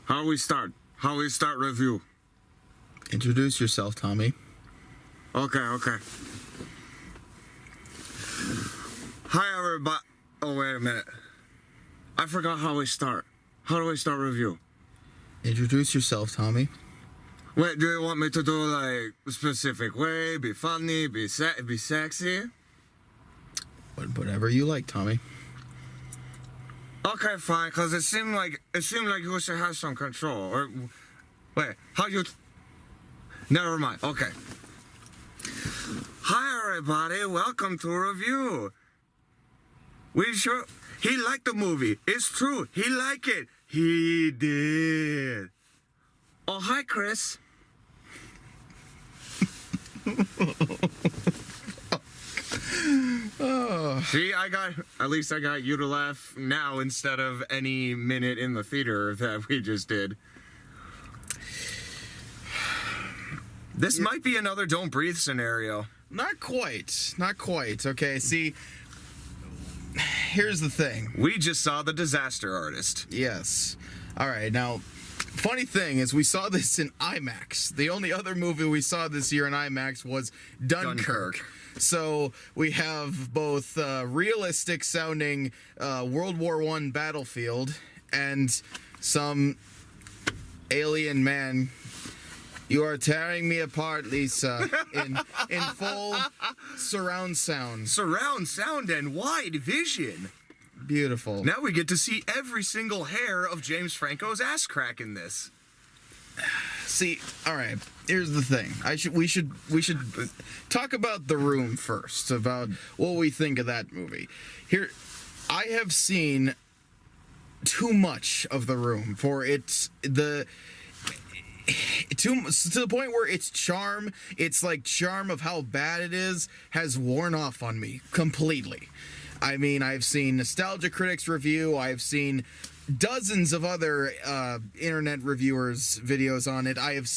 How we start? How we start review? Introduce yourself, Tommy. Okay. Hi, everybody. Oh, wait a minute. I forgot how we start. How do we start review? Introduce yourself, Tommy. Wait, do you want me to do like a specific way? Be funny? Be sexy? Whatever you like, Tommy. Okay, fine. Cause it seemed like you should have some control. Or wait, how you? Never mind. Okay. Hi, everybody. Welcome to review. He liked the movie. It's true. He liked it. He did. Oh, hi, Chris. See, at least I got you to laugh now instead of any minute in the theater that we just did. This might be another Don't Breathe scenario. Not quite. Okay, see, here's the thing. We just saw The Disaster Artist. Yes. All right, now, funny thing is we saw this in IMAX. The only other movie we saw this year in IMAX was Dunkirk. So we have both realistic sounding World War I battlefield and some alien man. You are tearing me apart, Lisa, in full surround sound. Surround sound and wide vision. Beautiful. Now we get to see every single hair of James Franco's ass crack in this. See, all right. Here's the thing. We should talk about The Room first. About what we think of that movie. Here, I have seen too much of The Room for to the point where its charm, charm of how bad it is, has worn off on me completely. I mean, I've seen Nostalgia Critics review. I've seen dozens of other internet reviewers' videos on it. I have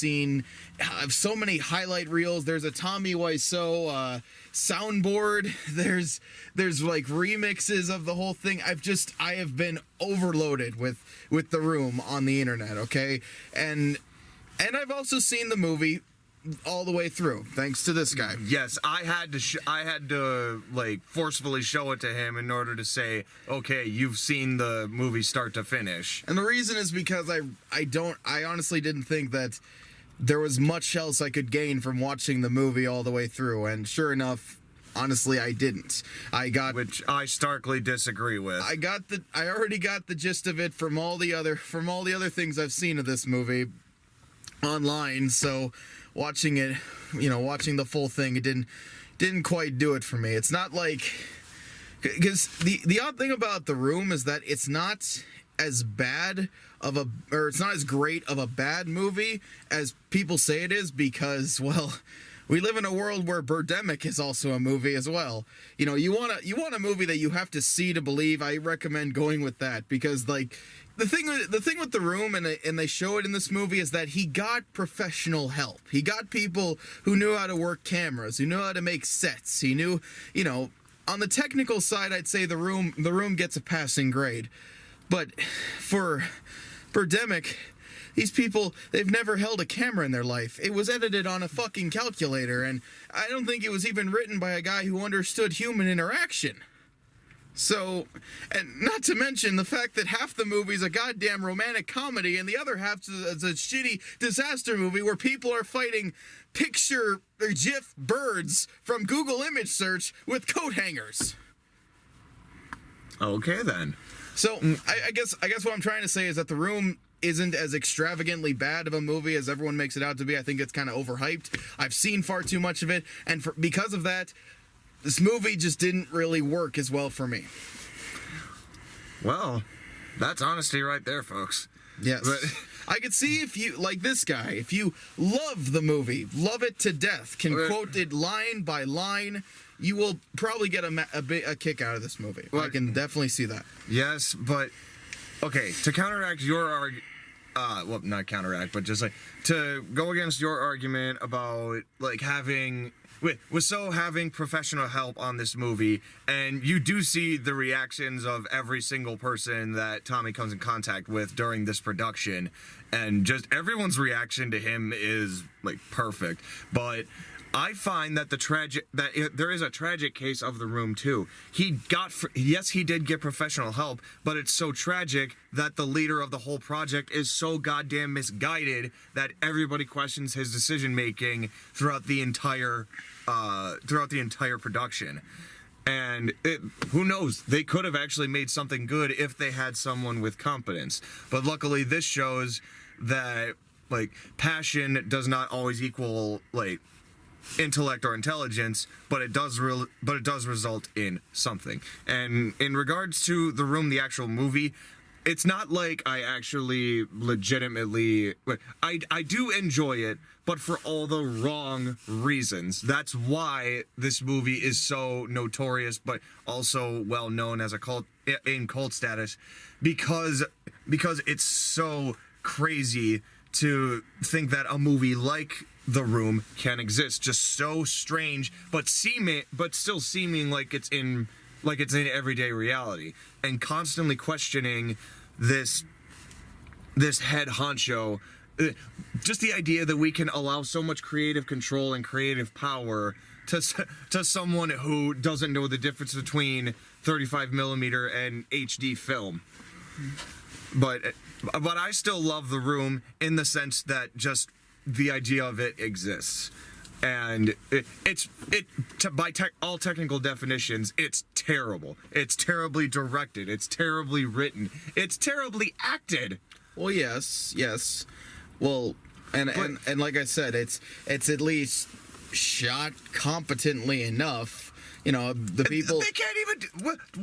so many highlight reels. There's a Tommy Wiseau soundboard. There's like remixes of the whole thing. I have been overloaded with The Room on the internet. Okay, and I've also seen the movie all the way through, thanks to this guy. Yes, I had to like forcefully show it to him in order to say, okay, you've seen the movie start to finish. And the reason is because I honestly didn't think that there was much else I could gain from watching the movie all the way through, and sure enough, honestly, I didn't. Which I starkly disagree with. I already got the gist of it from all the other things I've seen of this movie online, so watching the full thing, it didn't quite do it for me. It's not like, because the odd thing about The Room is that it's not as it's not as great of a bad movie as people say it is, because, well, we live in a world where Birdemic is also a movie as well. You know, you want a movie that you have to see to believe. I recommend going with that, because like the thing with The Room, and they show it in this movie, is that he got professional help. He got people who knew how to work cameras, who knew how to make sets. He knew, on the technical side, I'd say The Room gets a passing grade. But for Birdemic, these people, they've never held a camera in their life. It was edited on a fucking calculator, and I don't think it was even written by a guy who understood human interaction. So, and not to mention the fact that half the movie's a goddamn romantic comedy and the other half is a shitty disaster movie where people are fighting picture or GIF birds from Google image search with coat hangers. Okay, then. So, I guess what I'm trying to say is that The Room isn't as extravagantly bad of a movie as everyone makes it out to be. I think it's kind of overhyped. I've seen far too much of it, and because of that, this movie just didn't really work as well for me. Well, that's honesty right there, folks. Yes. But I could see if you, like this guy, if you love the movie, love it to death, can quote it line by line, you will probably get a kick out of this movie. Well, I can definitely see that. Yes, but okay, to counteract your argument, not counteract, but just like to go against your argument about like having with so having professional help on this movie, and you do see the reactions of every single person that Tommy comes in contact with during this production, and just everyone's reaction to him is like perfect. But I find that there is a tragic case of The Room too. Yes, he did get professional help, but it's so tragic that the leader of the whole project is so goddamn misguided that everybody questions his decision making throughout the entire production. And who knows? They could have actually made something good if they had someone with competence. But luckily, this shows that like passion does not always equal like intellect or intelligence, but it does result in something. And in regards to The Room, the actual movie, it's not like I actually legitimately I do enjoy it, but for all the wrong reasons. That's why this movie is so notorious, but also well known as cult status, because it's so crazy to think that a movie like The Room can exist, just so strange, but still seeming like it's in everyday reality, and constantly questioning this head honcho. Just the idea that we can allow so much creative control and creative power to someone who doesn't know the difference between 35 millimeter and HD film. But I still love The Room in the sense that just the idea of it exists, and by all technical definitions, it's terrible. It's terribly directed. It's terribly written. It's terribly acted. Well, yes. Well, and like I said, it's at least shot competently enough. You know, the people... They can't even...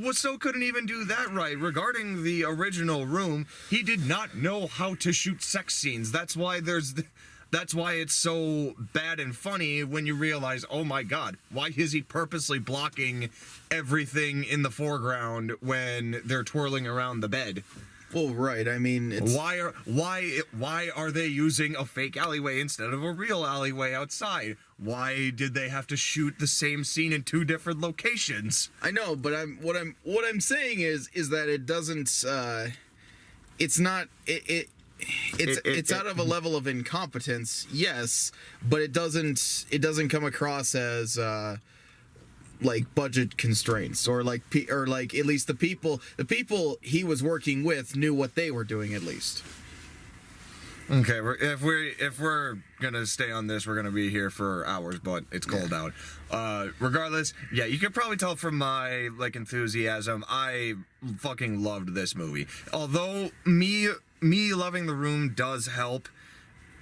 Wiseau couldn't even do that right. Regarding the original Room, he did not know how to shoot sex scenes. That's why it's so bad and funny when you realize, oh my god, why is he purposely blocking everything in the foreground when they're twirling around the bed? Well, right. I mean, it's... Why are they using a fake alleyway instead of a real alleyway outside? Why did they have to shoot the same scene in two different locations? I know, but what I'm saying is that it doesn't. It's not. It's out of a level of incompetence, yes, but it doesn't come across as like budget constraints or like at least the people he was working with knew what they were doing at least. Okay, if we're gonna stay on this, we're gonna be here for hours, but it's cold out. Regardless, yeah, you can probably tell from my like enthusiasm, I fucking loved this movie. Although me loving The Room does help,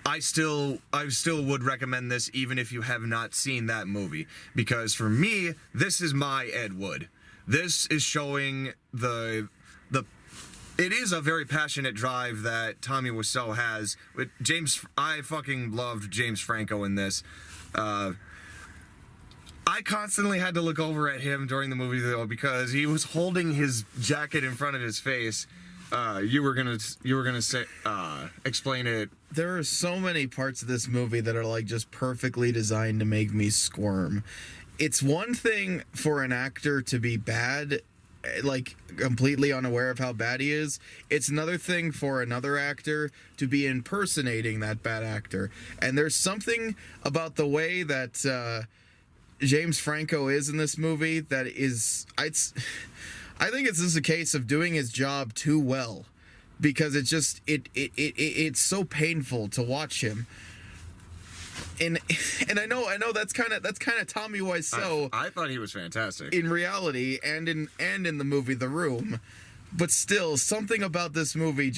I still would recommend this even if you have not seen that movie, because for me, this is my Ed Wood. This is showing it is a very passionate drive that Tommy Wiseau has. With I fucking loved James Franco in this. I constantly had to look over at him during the movie though, because he was holding his jacket in front of his face. You were gonna say explain it. There are so many parts of this movie that are like just perfectly designed to make me squirm. It's one thing for an actor to be bad, like completely unaware of how bad he is. It's another thing for another actor to be impersonating that bad actor. And there's something about the way that James Franco is in this movie that is... I think it's just a case of doing his job too well, because it's just it's so painful to watch him. And I know that's kind of Tommy Wiseau. I thought he was fantastic in reality and in the movie The Room, but still something about this movie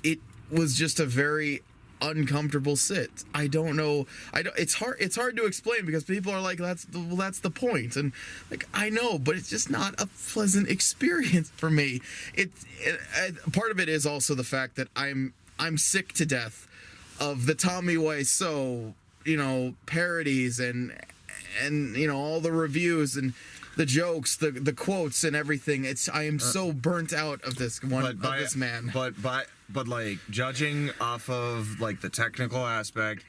it was just a very uncomfortable sit. I don't know. It's hard to explain because people are like, that's the point, and like I know, but it's just not a pleasant experience for me. Part of it is also the fact that I'm sick to death of the Tommy Wiseau, parodies and all the reviews and the jokes, the quotes and everything. I am so burnt out of this this man. But like judging off of like the technical aspect,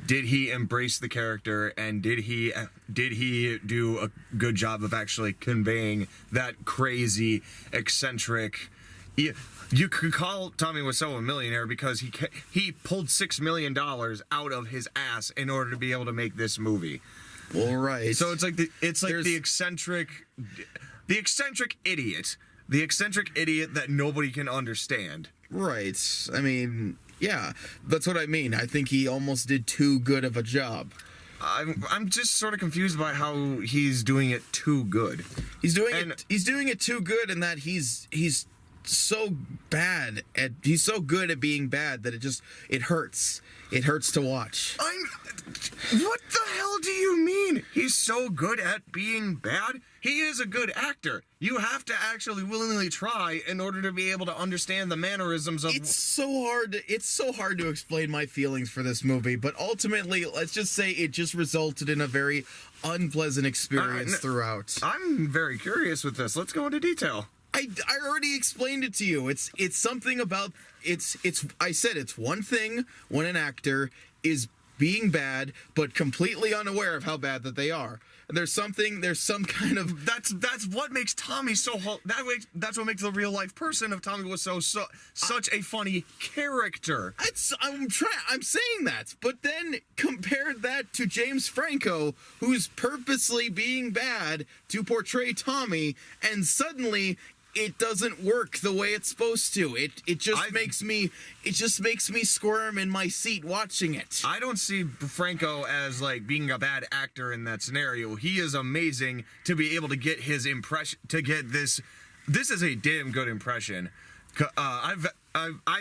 did he embrace the character, and did he do a good job of actually conveying that crazy, eccentric? You could call Tommy Wiseau a millionaire because he pulled $6 million out of his ass in order to be able to make this movie. Well, right. So it's like the eccentric idiot, that nobody can understand. Right. I mean, yeah, that's what I mean. I think he almost did too good of a job. I'm just sort of confused by how he's doing it too good. He's doing it too good in that he's so bad at he's so good at being bad that it hurts. It hurts to watch. What the hell do you mean? He's so good at being bad? He is a good actor. You have to actually willingly try in order to be able to understand the mannerisms of. It's so hard to explain my feelings for this movie, but ultimately, let's just say it just resulted in a very unpleasant experience throughout. I'm very curious with this. Let's go into detail. I already explained it to you. It's something about I said it's one thing when an actor is being bad but completely unaware of how bad that they are. There's some kind of that's what makes Tommy that's what makes the real life person of Tommy Wiseau such a funny character. I'm saying that, but then compare that to James Franco, who's purposely being bad to portray Tommy, and suddenly it doesn't work the way it's supposed to. It just makes me squirm in my seat watching it. I don't see Franco as like being a bad actor in that scenario. He is amazing to be able to get his impression, to get this. This is a damn good impression. I've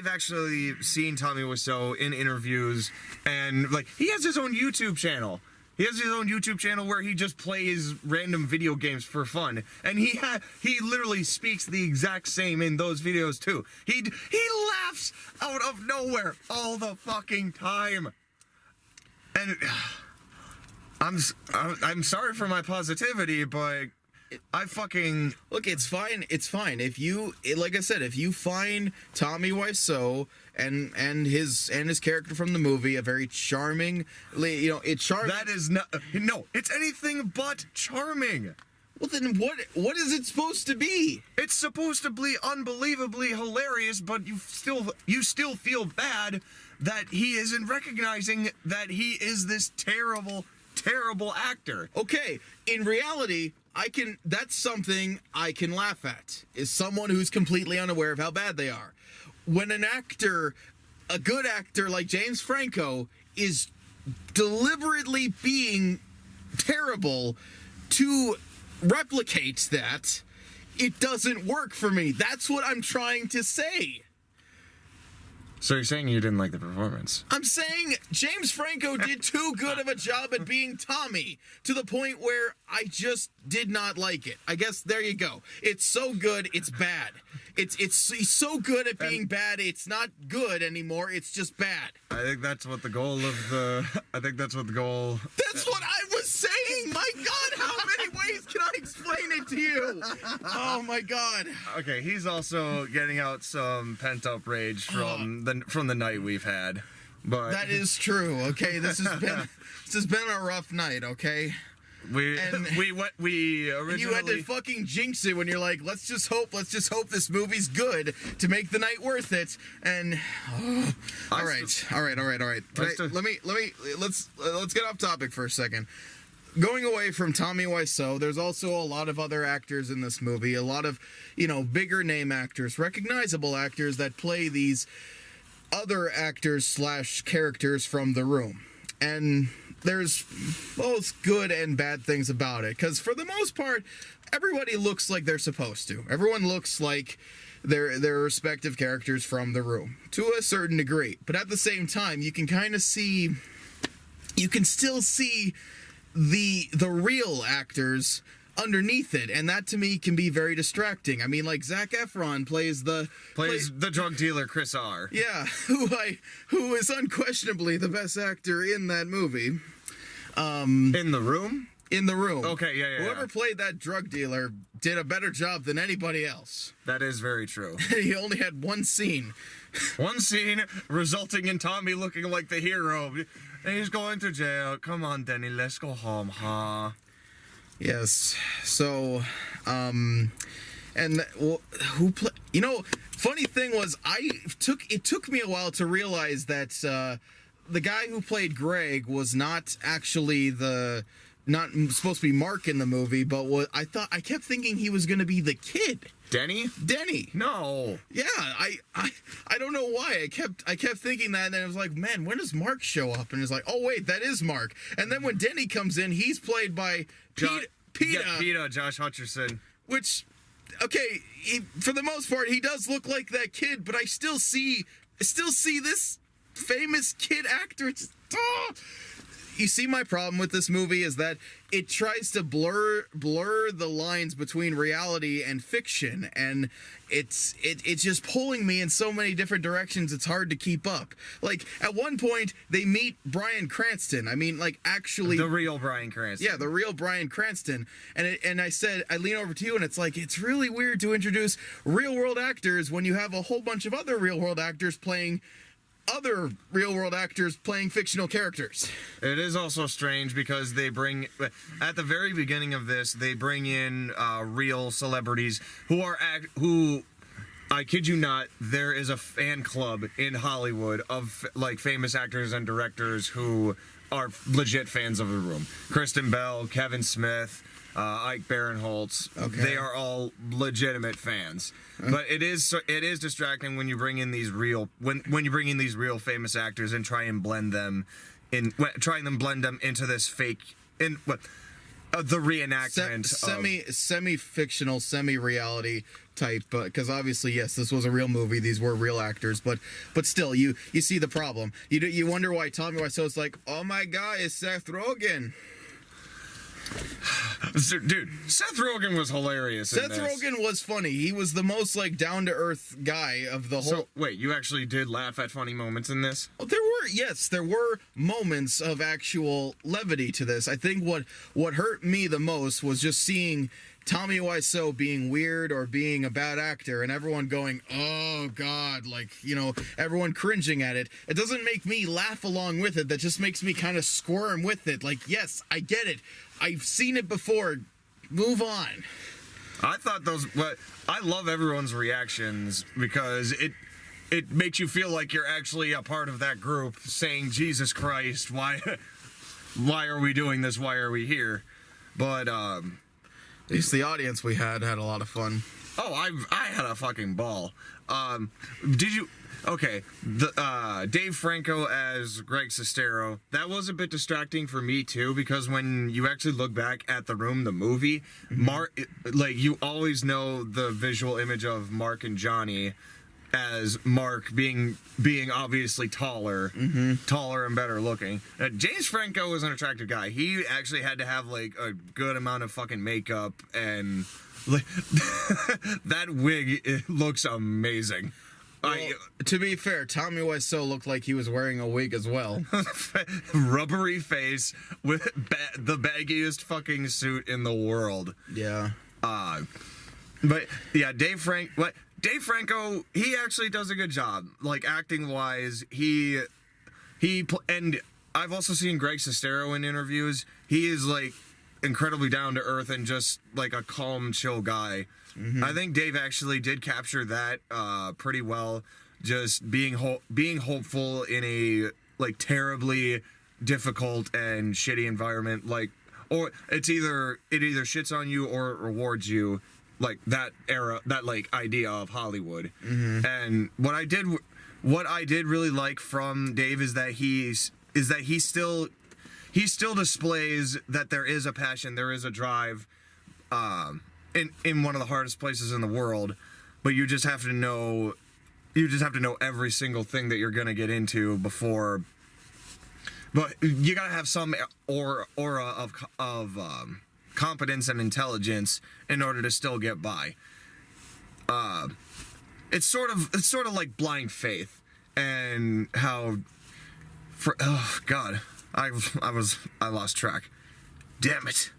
actually seen Tommy Wiseau in interviews, and like he has his own YouTube channel. He has his own YouTube channel where he just plays random video games for fun, and he literally speaks the exact same in those videos too. He laughs out of nowhere all the fucking time, and I'm sorry for my positivity, but look. It's fine. It's fine. Like I said, if you find Tommy Wiseau and his character from the movie a very charming, it's charming. That is not. No, it's anything but charming. Well, then what is it supposed to be? It's supposed to be unbelievably hilarious, but you still feel bad that he isn't recognizing that he is this terrible actor. Okay, in reality, that's something I can laugh at, is someone who's completely unaware of how bad they are. When a good actor like James Franco is deliberately being terrible to replicate that, it doesn't work for me. That's what I'm trying to say. So you're saying you didn't like the performance? I'm saying James Franco did too good of a job at being Tommy, to the point where I just did not like it. I guess there you go. It's so good, it's bad. He's so good at being bad, it's not good anymore, it's just bad. I think that's what the goal. That's what I was saying! My God, how many ways can I explain it to you? Oh my God. Okay, he's also getting out some pent-up rage from the night we've had. But that is true, okay? This has been a rough night, okay? We originally, you had to fucking jinx it when you're like, let's just hope this movie's good to make the night worth it. And all right. Let's get off topic for a second. Going away from Tommy Wiseau, there's also a lot of other actors in this movie, a lot of, bigger name actors, recognizable actors that play these other actors / characters from The Room. And there's both good and bad things about it, because for the most part, everybody looks like they're supposed to. Everyone looks like their respective characters from The Room, to a certain degree. But at the same time, you can still see the real actors underneath it, and that to me can be very distracting. I mean, like Zac Efron plays the drug dealer Chris R. Yeah, who is unquestionably the best actor in that movie. In The Room? in the room. Okay, yeah. Whoever played that drug dealer did a better job than anybody else. That is very true. He only had one scene. One scene resulting in Tommy looking like the hero. And he's going to jail. Come on, Denny, let's go home, huh? Yes. So, who play? You know, funny thing was, it took me a while to realize that the guy who played Greg was not actually not supposed to be Mark in the movie, but I kept thinking he was going to be the kid. Denny? No. Yeah, I don't know why. I kept thinking that, and I was like, man, when does Mark show up? And it's like, oh wait, that is Mark. And then when Denny comes in, he's played by Peter. Yeah, Peter, Josh Hutcherson. Which, okay, for the most part, he does look like that kid, but I still see this famous kid actor. You see, my problem with this movie is that it tries to blur the lines between reality and fiction, and it's just pulling me in so many different directions. It's hard to keep up. Like, at one point they meet Bryan Cranston. I mean, like, actually the real Bryan Cranston. Yeah, the real Bryan Cranston. And I lean over to you, and it's like, it's really weird to introduce real world actors when you have a whole bunch of other real world actors playing other real-world actors playing fictional characters. It is also strange because at the very beginning of this, they bring in real celebrities who, I kid you not, there is a fan club in Hollywood of like famous actors and directors who are legit fans of The Room. Kristen Bell, Kevin Smith, Ike Barinholtz. Okay. They are all legitimate fans. But it is distracting when you bring in these real famous actors and try and blend them into this fake the reenactment semi-fictional, semi-reality type, because obviously, yes, this was a real movie, these were real actors, but still, you see the problem. You wonder why Tommy Wiseau's like, oh my god, it's Seth Rogen. Dude, Seth Rogen was hilarious. Seth Rogen was funny. He was the most like down to earth guy of the whole. So wait, you actually did laugh at funny moments in this? Oh, there were moments of actual levity to this. I think what hurt me the most was just seeing Tommy Wiseau being weird or being a bad actor, and everyone going, oh god, like, everyone cringing at it. It doesn't make me laugh along with it. That just makes me kind of squirm with it. Like, yes, I get it. I've seen it before. Move on. I thought I love everyone's reactions because it makes you feel like you're actually a part of that group saying, Jesus Christ, why are we doing this? Why are we here? But at least the audience we had a lot of fun. Oh, I had a fucking ball. Did you? Okay, Dave Franco as Greg Sestero, that was a bit distracting for me too, because when you actually look back at The Room, the movie, Mark, like, you always know the visual image of Mark and Johnny as Mark being obviously taller and better looking. James Franco is an attractive guy. He actually had to have like a good amount of fucking makeup, and like, that wig, it looks amazing. Well, to be fair, Tommy Wiseau looked like he was wearing a wig as well. Rubbery face with the baggiest fucking suit in the world. Yeah. But yeah, Dave Franco, he actually does a good job, like, acting wise. And I've also seen Greg Sestero in interviews. He is like incredibly down to earth and just like a calm, chill guy. I think Dave actually did capture that pretty well. Just being hopeful in a like terribly difficult and shitty environment, like, or it either shits on you or it rewards you, like that era, that like idea of Hollywood. And what I did really like from Dave is that he still displays that there is a passion, there is a drive, in one of the hardest places in the world, but you just have to know every single thing that you're gonna get into before. But you gotta have some aura of competence and intelligence in order to still get by. It's sort of like blind faith, and how, oh god, I lost track. Damn it.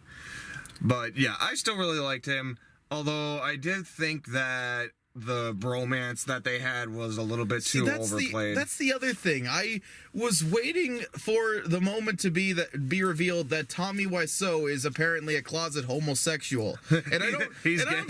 But yeah, I still really liked him. Although I did think that the bromance that they had was a little bit too overplayed. That's the other thing. I was waiting for the moment to be revealed that Tommy Wiseau is apparently a closet homosexual, and I don't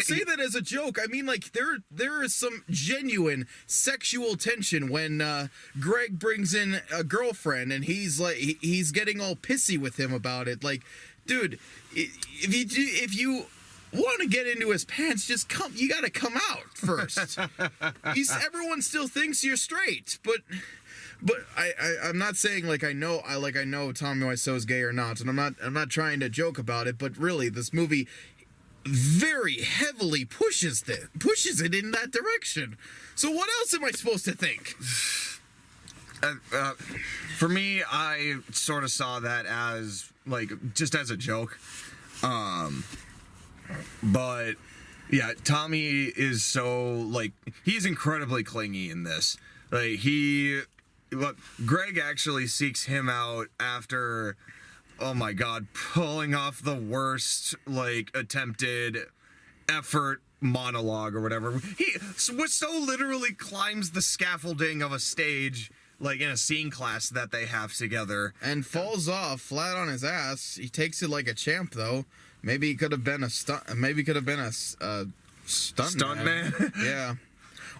say that as a joke. I mean, like there is some genuine sexual tension when Greg brings in a girlfriend, and he's like he's getting all pissy with him about it. Like, dude, if you want to get into his pants, just come. You got to come out first. Everyone still thinks you're straight, but I'm not saying I know Tommy Wiseau's gay or not, and I'm not trying to joke about it. But really, this movie very heavily pushes it in that direction. So what else am I supposed to think? For me, I sort of saw that as just as a joke. But yeah, Tommy is so he's incredibly clingy in this. Greg actually seeks him out after, oh my god, pulling off the worst attempted effort monologue or whatever. So literally climbs the scaffolding of a stage in a scene class that they have together and falls off flat on his ass. He takes it like a champ, though. Maybe he could have been a stunt. Maybe he could have been a stunt man. Yeah,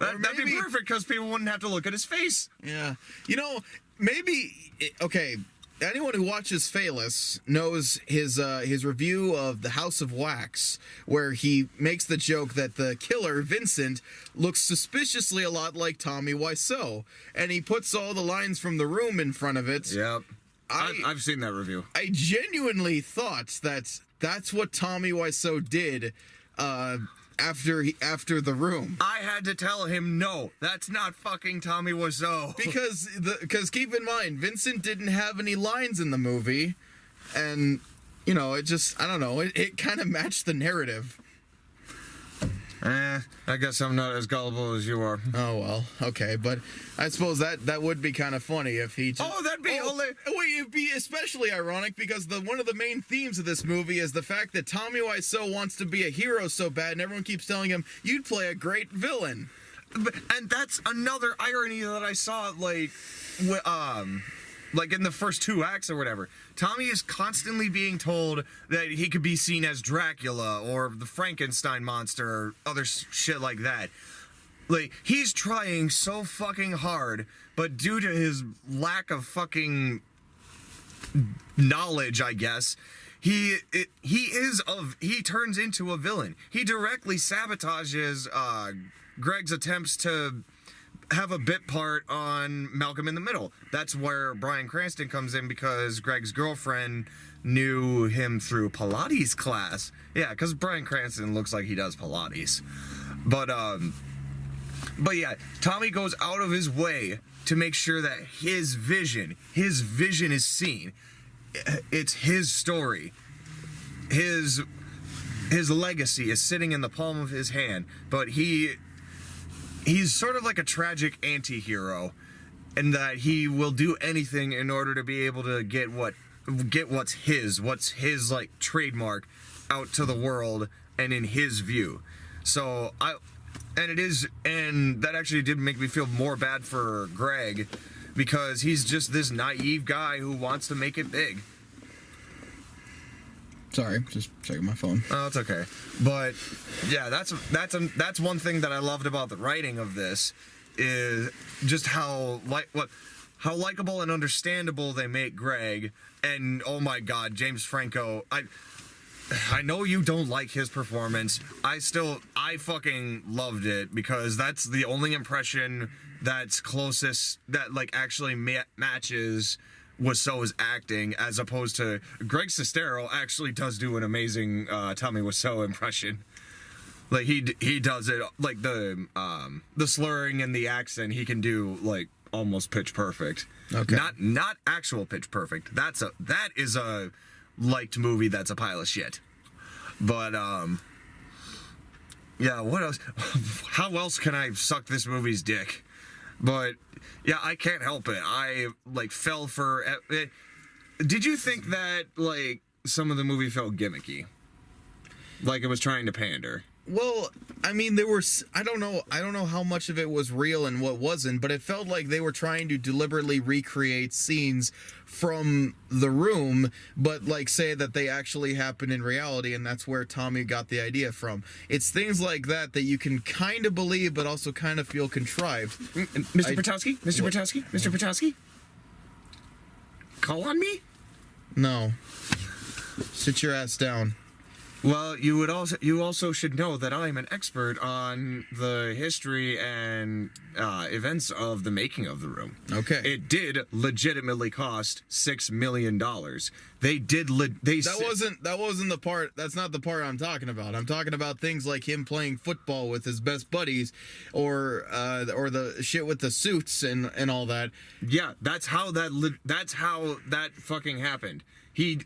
that'd be perfect because people wouldn't have to look at his face. Yeah, okay. Anyone who watches Phaelus knows his review of The House of Wax, where he makes the joke that the killer, Vincent, looks suspiciously a lot like Tommy Wiseau, and he puts all the lines from The Room in front of it. Yep. I've seen that review. I genuinely thought that's what Tommy Wiseau did after The Room. I had to tell him, no, that's not fucking Tommy Wiseau. Because keep in mind, Vincent didn't have any lines in the movie, and it just, I don't know, it kind of matched the narrative. I guess I'm not as gullible as you are. Oh, well, okay, but I suppose that would be kind of funny if he just... Oh, that'd be... it'd be especially ironic because one of the main themes of this movie is the fact that Tommy Wiseau wants to be a hero so bad, and everyone keeps telling him, you'd play a great villain. And that's another irony that I saw, in the first 2 acts or whatever. Tommy is constantly being told that he could be seen as Dracula or the Frankenstein monster or other shit like that. He's trying so fucking hard, but due to his lack of fucking knowledge, I guess, he turns into a villain. He directly sabotages Greg's attempts to have a bit part on Malcolm in the Middle. That's where Bryan Cranston comes in because Greg's girlfriend knew him through Pilates class. Yeah, because Bryan Cranston looks like he does Pilates. But yeah, Tommy goes out of his way to make sure that his vision is seen. It's his story. His legacy is sitting in the palm of his hand, but he's sort of like a tragic anti-hero in that he will do anything in order to be able to get what's his trademark out to the world and in his view. So that actually did make me feel more bad for Greg because he's just this naive guy who wants to make it big. Sorry, just checking my phone. Oh, it's okay. But yeah, that's one thing that I loved about the writing of this is just how likable and understandable they make Greg. And oh my God, James Franco. I know you don't like his performance. I fucking loved it because that's the only impression that's closest that actually matches Wiseau's acting, as opposed to Greg Sestero actually does do an amazing Tommy Wiseau impression. He does it the slurring and the accent he can do almost pitch perfect. Okay. Not actual pitch perfect. That is a liked movie that's a pile of shit. But yeah, what else? How else can I suck this movie's dick? But yeah, I can't help it. I fell for it. Did you think that some of the movie felt gimmicky? Like it was trying to pander. Well, I mean, there were. I don't know how much of it was real and what wasn't, but it felt like they were trying to deliberately recreate scenes from The Room, but like say that they actually happened in reality, and that's where Tommy got the idea from. It's things like that that you can kind of believe, but also kind of feel contrived. Mr. Petowski? Mr. Petowski? Mr. Petowski? Call on me? No. Sit your ass down. Well, you also should know that I am an expert on the history and events of the making of The Room. Okay. It did legitimately cost $6 million. They did. That wasn't the part. That's not the part I'm talking about. I'm talking about things like him playing football with his best buddies, or the shit with the suits and all that. Yeah, that's how that fucking happened. He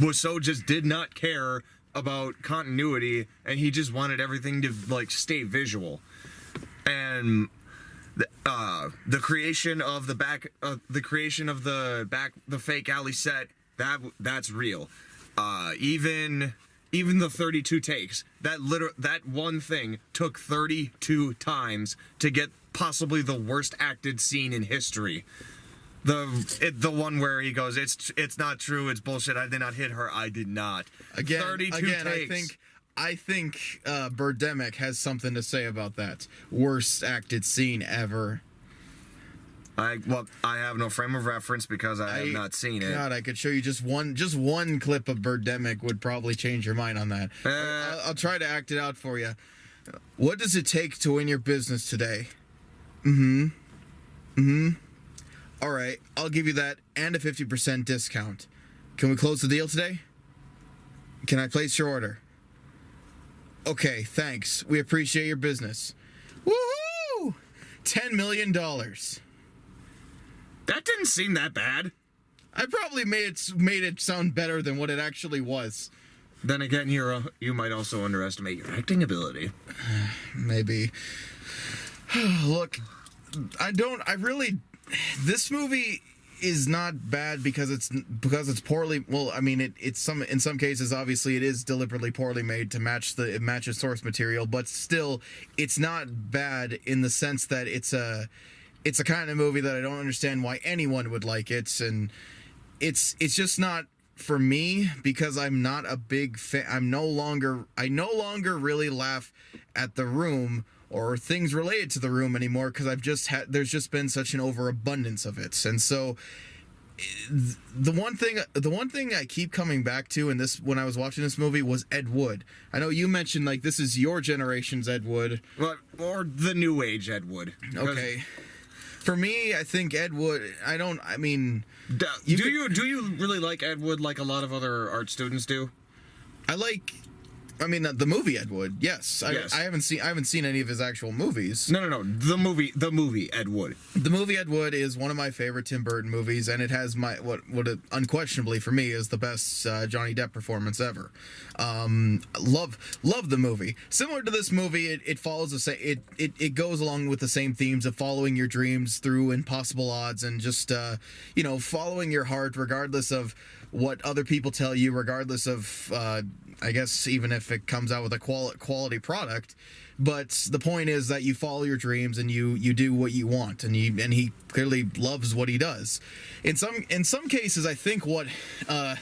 just did not care about continuity, and he just wanted everything to like stay visual. And the creation of the fake alley set, that's real. Even the 32 takes, that one thing took 32 times to get possibly the worst acted scene in history. The one where he goes, it's not true, it's bullshit, I did not hit her, I did not. Again, 32 takes. I think Birdemic has something to say about that. Worst acted scene ever. I have no frame of reference because I have not seen it. God, I could show you just one clip of Birdemic would probably change your mind on that. I'll try to act it out for you. What does it take to win your business today? All right, I'll give you that and a 50% discount. Can we close the deal today? Can I place your order? Okay, thanks. We appreciate your business. Woohoo! $10 million. That didn't seem that bad. I probably made it sound better than what it actually was. Then again, you might also underestimate your acting ability. Maybe. Look, this movie is not bad because it's poorly. Well, I mean, in some cases, obviously, it is deliberately poorly made to match the source material, but still, it's not bad in the sense that it's a kind of movie that I don't understand why anyone would like it, and it's just not for me because I'm not a big fan. I no longer really laugh at The Room or things related to The Room anymore because there's just been such an overabundance of it. And so the one thing I keep coming back to when I was watching this movie was Ed Wood. I know you mentioned like this is your generation's Ed Wood. Well, or the new age Ed Wood. Okay. For me, I think Ed Wood, do you really like Ed Wood like a lot of other art students do? The movie Ed Wood, yes. Yes. I haven't seen any of his actual movies. No. The movie Ed Wood. The movie Ed Wood is one of my favorite Tim Burton movies, and it has what it unquestionably for me is the best Johnny Depp performance ever. Love the movie. Similar to this movie, it follows the same. It goes along with the same themes of following your dreams through impossible odds and just following your heart regardless of what other people tell you, regardless of I guess even if it comes out with a quality product. But the point is that you follow your dreams and you do what you want, and he clearly loves what he does. In some cases, I think Tommy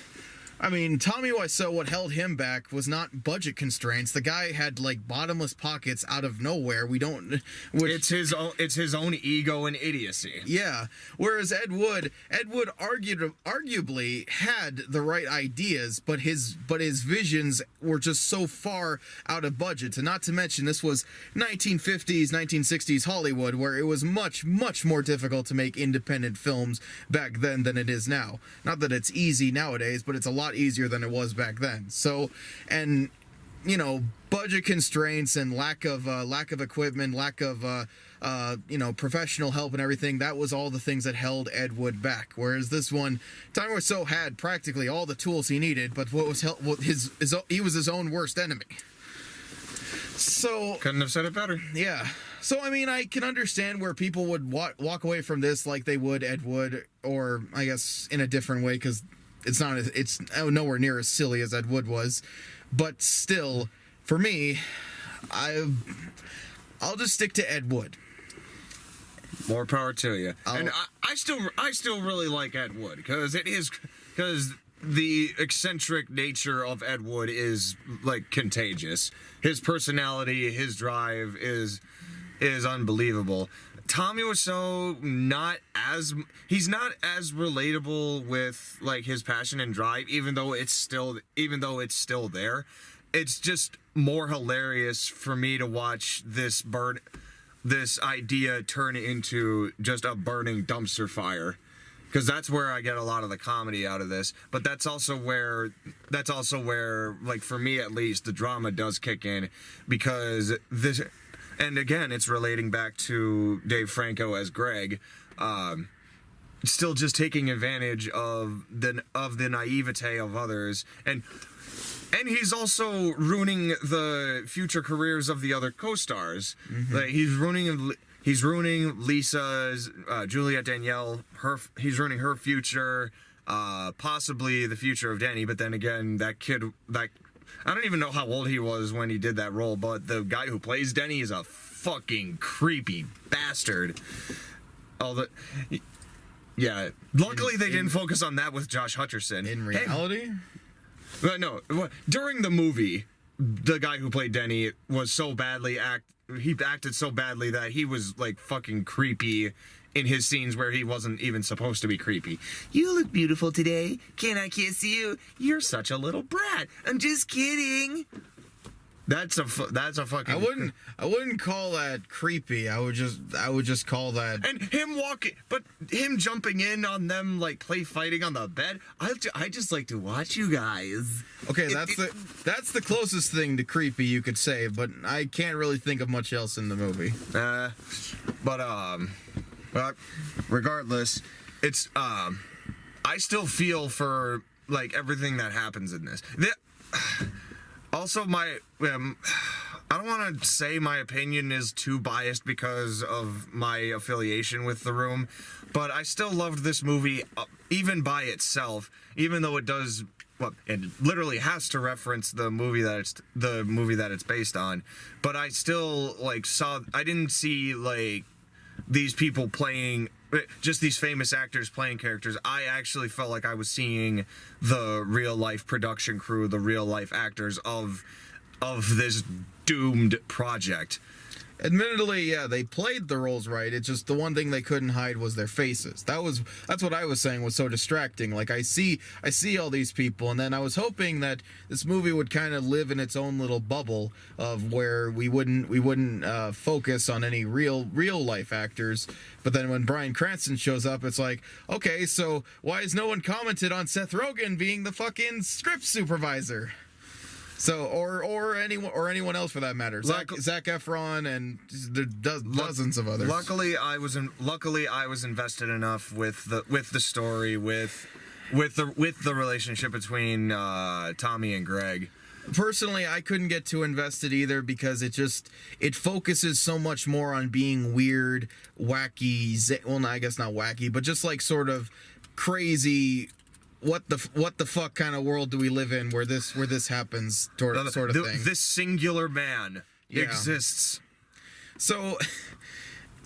Wiseau, what held him back was not budget constraints. The guy had like bottomless pockets out of nowhere. It's his own ego and idiocy. Yeah. Whereas Ed Wood arguably had the right ideas, but his visions were just so far out of budget. And not to mention, this was 1950s, 1960s Hollywood, where it was much, much more difficult to make independent films back then than it is now. Not that it's easy nowadays, but it's a lot easier than it was back then. So, and budget constraints and lack of equipment, lack of professional help and everything, that was all the things that held Ed Wood back. Whereas this one, Tommy Wiseau had practically all the tools he needed, but he was his own worst enemy. So couldn't have said it better. Yeah. So I can understand where people would walk away from this like they would Ed Wood, or I guess in a different way, because it's nowhere near as silly as Ed Wood was. but still, for me, I'll just stick to Ed Wood. More power to you. And I still really like Ed Wood because the eccentric nature of Ed Wood is like contagious. His personality, his drive is unbelievable. Tommy Wiseau he's not as relatable with like his passion and drive, even though it's still there. It's just more hilarious for me to watch this idea turn into just a burning dumpster fire. Because that's where I get a lot of the comedy out of this. But that's also where, like, for me at least, the drama does kick in. Because this, and again, it's relating back to Dave Franco as Greg, still just taking advantage of the naivete of others. And he's also ruining the future careers of the other co-stars. Mm-hmm. Like, he's ruining Lisa's, Juliette Danielle, he's ruining her future, possibly the future of Danny, but then again, that kid, I don't even know how old he was when he did that role, but the guy who plays Denny is a fucking creepy bastard. Yeah, luckily they didn't focus on that with Josh Hutcherson. In reality? But no, during the movie, the guy who played Denny was so badly he acted so badly that he was like fucking creepy in his scenes where he wasn't even supposed to be creepy. You look beautiful today. Can I kiss you? You're such a little brat. I'm just kidding. That's a fucking. I wouldn't call that creepy. I would just call that. And him jumping in on them like play fighting on the bed. I just like to watch you guys. Okay, that's the closest thing to creepy you could say, but I can't really think of much else in the movie. But regardless, it's I still feel for like everything that happens in this. Also, I don't want to say my opinion is too biased because of my affiliation with The Room, but I still loved this movie even by itself, even though it does. Well, it literally has to reference the movie that it's based on, but I still I didn't see like these people playing, just these famous actors playing characters. I actually felt like I was seeing the real life production crew, the real life actors of this doomed project. Admittedly, yeah, they played the roles right. It's just the one thing they couldn't hide was their faces. That's what I was saying was so distracting. Like I see all these people, and then I was hoping that this movie would kind of live in its own little bubble of where we wouldn't focus on any real life actors. But then when Bryan Cranston shows up, it's like, okay, so why has no one commented on Seth Rogen being the fucking script supervisor? So, or anyone else for that matter. Zac Efron and dozens of others. Luckily, I was invested enough with the story, with the relationship between Tommy and Greg. Personally, I couldn't get too invested either because it focuses so much more on being weird, wacky. Well, no, I guess not wacky, but just like sort of crazy. What the fuck kind of world do we live in where this happens sort of thing? This singular man exists. So,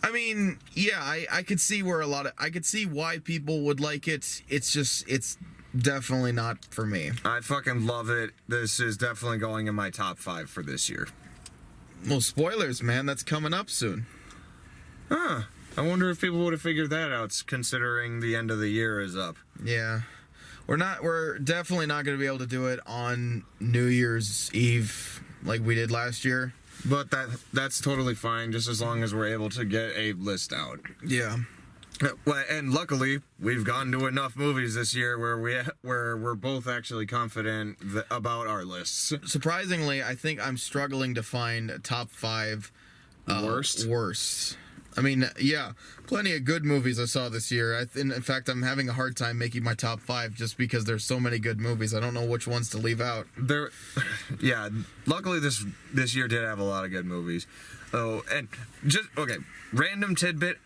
I mean, yeah, I could see I could see why people would like it. It's definitely not for me. I fucking love it. This is definitely going in my top 5 for this year. Well, spoilers, man. That's coming up soon. Huh. I wonder if people would have figured that out, considering the end of the year is up. Yeah. We're definitely not going to be able to do it on New Year's Eve like we did last year. But that's totally fine, just as long as we're able to get a list out. Yeah. Well, and luckily, we've gone to enough movies this year where we're both actually confident about our lists. Surprisingly, I think I'm struggling to find top 5 worst. I mean, yeah, plenty of good movies I saw this year. In fact, I'm having a hard time making my top 5 just because there's so many good movies. I don't know which ones to leave out. Yeah. Luckily, this year did have a lot of good movies. Oh, and random tidbit.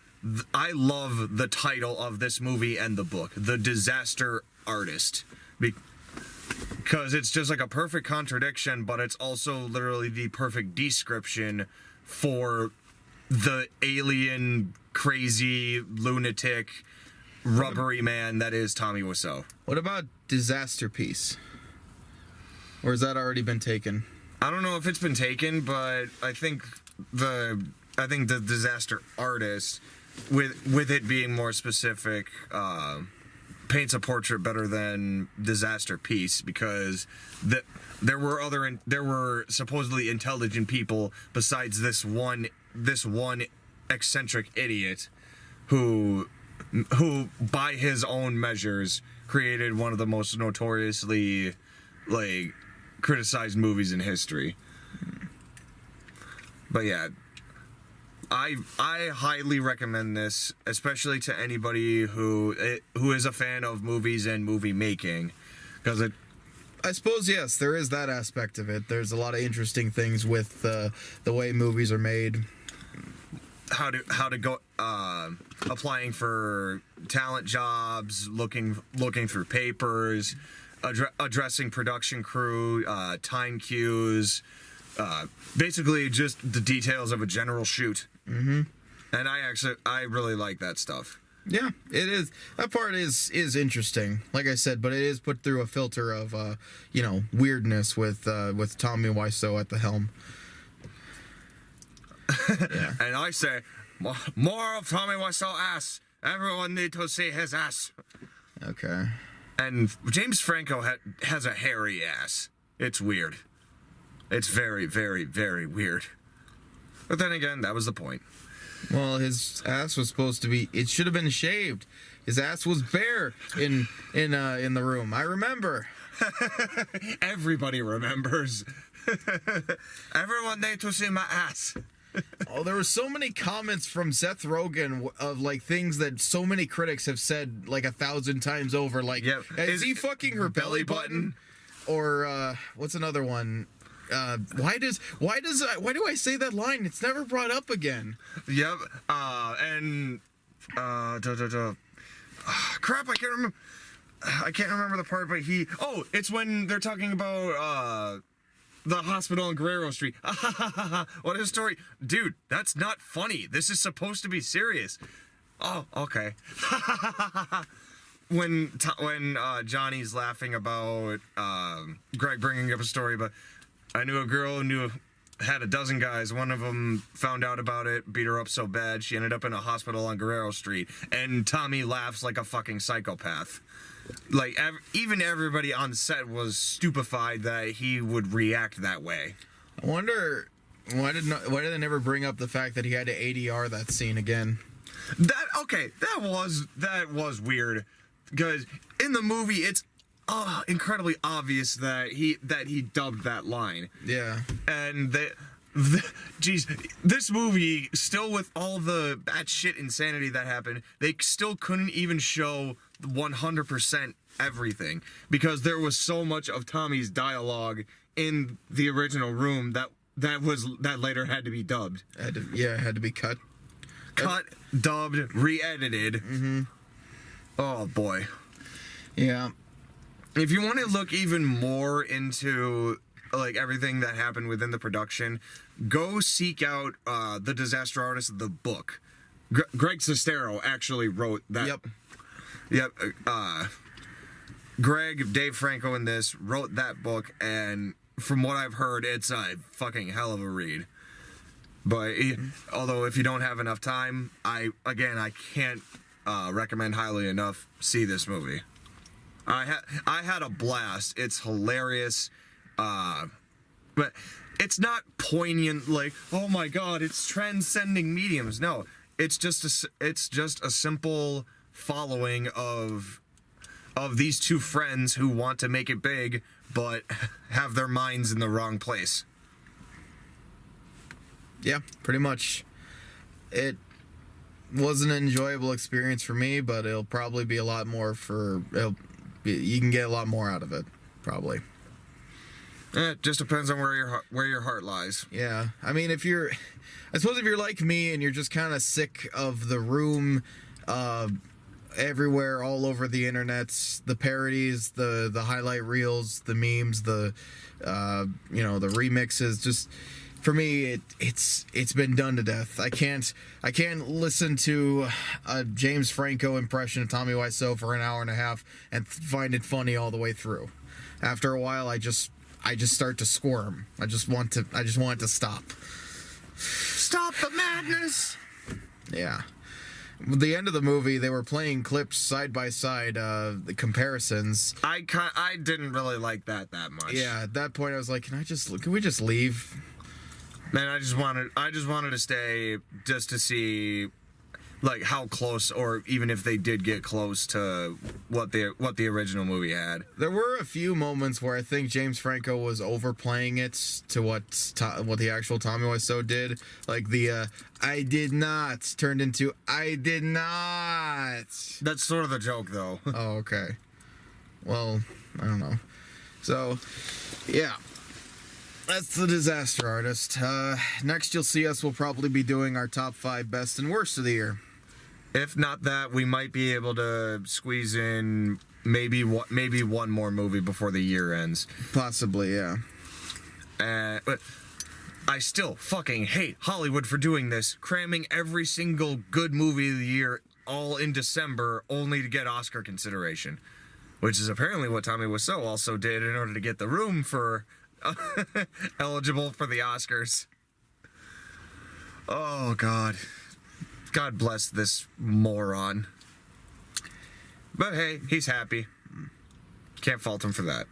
I love the title of this movie and the book, The Disaster Artist. because it's just like a perfect contradiction, but it's also literally the perfect description for the alien, crazy, lunatic, rubbery man that is Tommy Wiseau. What about Disaster Piece? Or has that already been taken? I don't know if it's been taken, but I think the Disaster Artist, with it being more specific, paints a portrait better than Disaster Piece, because there were supposedly intelligent people besides this one eccentric idiot who by his own measures created one of the most notoriously criticized movies in history. But yeah, I highly recommend this, especially to anybody who is a fan of movies and movie making, because I suppose, yes, there is that aspect of it. There's a lot of interesting things with the way movies are made. How to go applying for talent jobs, looking through papers, addressing production crew, time cues, basically just the details of a general shoot. Mm-hmm. And I really like that stuff. Yeah, it is. That part is interesting, like I said, but it is put through a filter of weirdness with Tommy Wiseau at the helm. Yeah. And I say, more of Tommy Wiseau ass. Everyone need to see his ass. Okay. And James Franco has a hairy ass. It's weird. It's very, very, very weird. But then again, that was the point. Well, his ass was supposed to be. It should have been shaved. His ass was bare in the room. I remember. Everybody remembers. Everyone need to see my ass. Oh, there were so many comments from Seth Rogen of things that so many critics have said 1,000 times over. Yep. Is he fucking her belly button? Or what's another one? Why do I say that line? It's never brought up again. Yep. Crap, I can't remember the part, but it's when they're talking about the hospital on Guerrero Street. What a story. Dude, that's not funny. This is supposed to be serious. Oh, okay. When Johnny's laughing about Greg bringing up a story, but I knew a girl who had a dozen guys. One of them found out about it, beat her up so bad, she ended up in a hospital on Guerrero Street. And Tommy laughs like a fucking psychopath. Even everybody on set was stupefied that he would react that way. I wonder why did they never bring up the fact that he had to ADR that scene again? That was weird, because in the movie it's incredibly obvious that he dubbed that line. Yeah. And geez, this movie, still with all the bad shit insanity that happened, they still couldn't even show 100% everything, because there was so much of Tommy's dialogue in the original room that later had to be dubbed. It had to be cut. Dubbed, re-edited. Mm-hmm. Oh boy. Yeah. If you want to look even more into everything that happened within the production, go seek out The Disaster Artist, the book. Greg Sestero actually wrote that. Yep. Dave Franco in this wrote that book, and from what I've heard, it's a fucking hell of a read. But although if you don't have enough time, I can't recommend highly enough see this movie. I had a blast. It's hilarious, but it's not poignant oh my god, it's transcending mediums. No, it's just a simple following of these two friends who want to make it big but have their minds in the wrong place. Yeah, pretty much. It was an enjoyable experience for me, but it'll probably be a lot more you can get a lot more out of it, probably. It just depends on where your heart lies. Yeah, I mean, I suppose if you're like me and you're just kind of sick of the Room everywhere, all over the internet. The parodies, the highlight reels, the memes, the the remixes. Just for me, it's been done to death. I can't listen to a James Franco impression of Tommy Wiseau for an hour and a half and find it funny all the way through. After a while, I just start to squirm. I just want it to stop. Stop the madness. Yeah. At the end of the movie, they were playing clips side by side, the comparisons. I didn't really like that much. Yeah, at that point I was like, can we just leave? Man, I just wanted to stay just to see like how close, or even if they did get close to what the original movie had. There were a few moments where I think James Franco was overplaying it to what the actual Tommy Wiseau did. Like the I did not turned into I did not. That's sort of the joke, though. Oh, okay. Well, I don't know. So, yeah. That's the Disaster Artist. Next you'll see us, we'll probably be doing our top 5 best and worst of the year. If not that, we might be able to squeeze in maybe one more movie before the year ends. Possibly, yeah. But I still fucking hate Hollywood for doing this, cramming every single good movie of the year all in December only to get Oscar consideration, which is apparently what Tommy Wiseau also did in order to get the room for eligible for the Oscars. Oh, God. God bless this moron. But hey, he's happy. Can't fault him for that.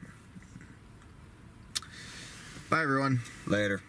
Bye, everyone. Later.